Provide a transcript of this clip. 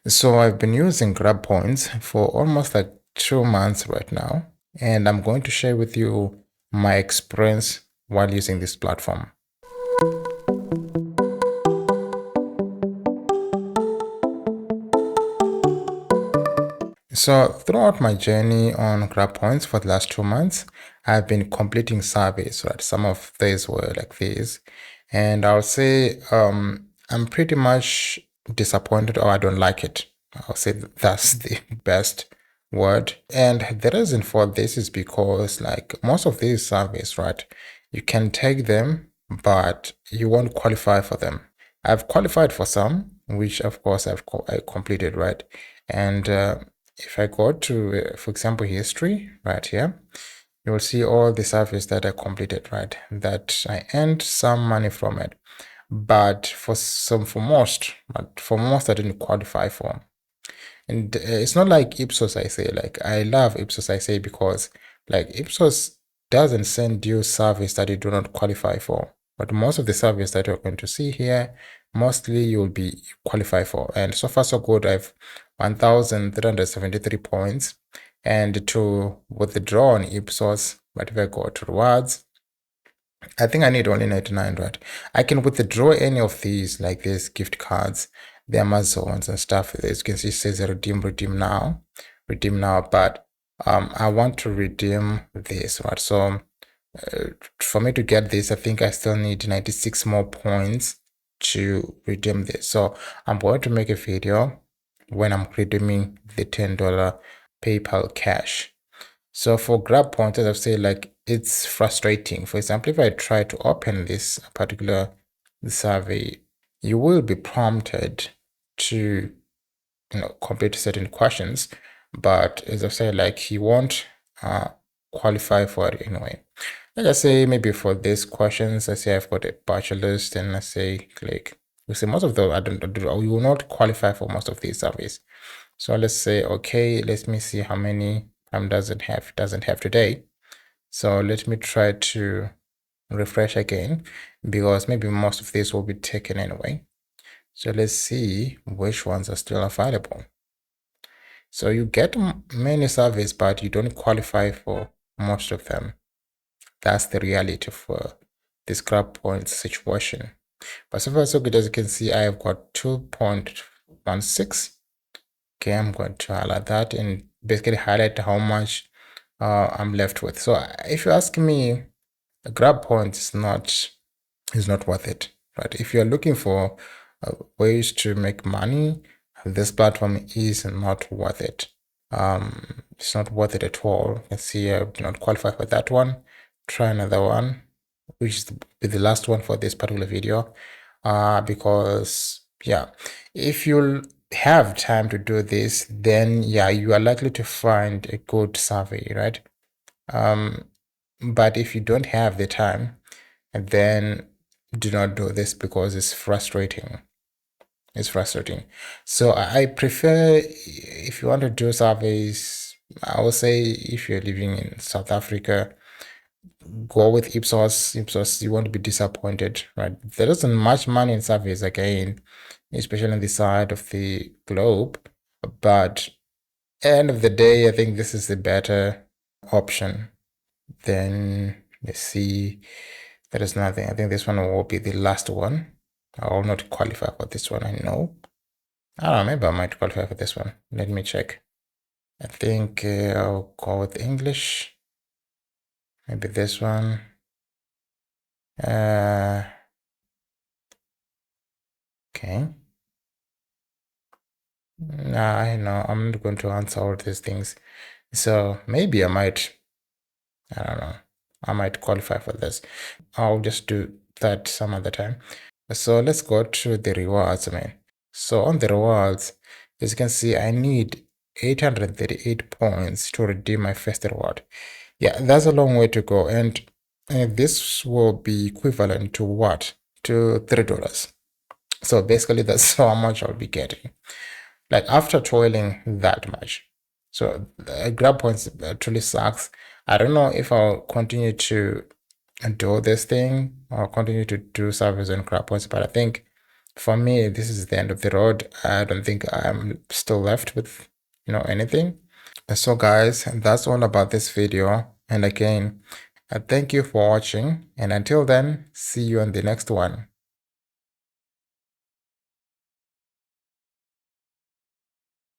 So I've been using GrabPoints for almost like 2 months right now, and I'm going to share with you my experience while using this platform. So throughout my journey on GrabPoints for the last 2 months, I've been completing surveys, right? Some of these were like these, and I'll say I'm pretty much disappointed or I don't like it. I'll say that's the best word. And the reason for this is because like most of these surveys, right, you can take them, but you won't qualify for them. I've qualified for some, which of course I completed, right? And if I go to, for example, history right here, you will see all the surveys that I completed, right? That I earned some money from it. But for most I didn't qualify for. And it's not like Ipsos, I say, like I love Ipsos, I say, because like Ipsos doesn't send you surveys that you do not qualify for. But most of the surveys that you're going to see here, mostly you'll be qualified for. And so far so good, I've 1,373 points. And to withdraw on Ipsos, but if I go to rewards, I think I need only 99, right? I can withdraw any of these, like these gift cards, the Amazons and stuff. As you can see, it says redeem now, but I want to redeem this, right? So for me to get this, I think I still need 96 more points to redeem this. So I'm going to make a video when I'm redeeming the $10 PayPal cash. So for GrabPoints, as I've said, like it's frustrating. For example, if I try to open this particular survey, you will be prompted to complete certain questions, but as I said, like you won't qualify for it anyway. Let's say maybe for these questions, let's say I've got a bachelor's, then let's say click. You see, most of those I don't do. You will not qualify for most of these surveys. So let's say okay, let me see how many doesn't have today. So let me try to refresh again because maybe most of these will be taken anyway. So let's see which ones are still available. So you get many surveys, but you don't qualify for most of them. That's the reality for this GrabPoints situation. But so far so good, as you can see, I have got 2.16. Okay, I'm going to highlight that and basically highlight how much I'm left with. So if you ask me, GrabPoints is not worth it, right? If you're looking for ways to make money, this platform is not worth it. It's not worth it at all. You can see I do not qualify for that one. Try another one, which is the last one for this particular video. Because yeah, if you'll have time to do this, then yeah, you are likely to find a good survey, right? But if you don't have the time, then do not do this because it's frustrating. It's frustrating. So I prefer, if you want to do surveys, I would say if you're living in South Africa, go with Ipsos. Ipsos, you won't be disappointed, right? There isn't much money in surveys again, especially on the side of the globe. But end of the day, I think this is the better option. Then let's see. There is nothing. I think this one will be the last one. I will not qualify for this one, I know. I don't know, maybe I might qualify for this one. Let me check. I think I'll go with English. Maybe this one. Okay. Nah, I know. I'm not going to answer all these things. So maybe I don't know. I might qualify for this. I'll just do that some other time. So let's go to the rewards, man. So on the rewards, as you can see, I need 838 points to redeem my first reward. Yeah, that's a long way to go. And this will be equivalent to what? To $3. So basically, that's how much I'll be getting. Like after toiling that much. So GrabPoints truly sucks. I don't know if I'll continue to do this thing or continue to do surveys on GrabPoints, but I think for me, this is the end of the road. I don't think I'm still left with, anything. So guys, that's all about this video. And again, thank you for watching. And until then, see you on the next one.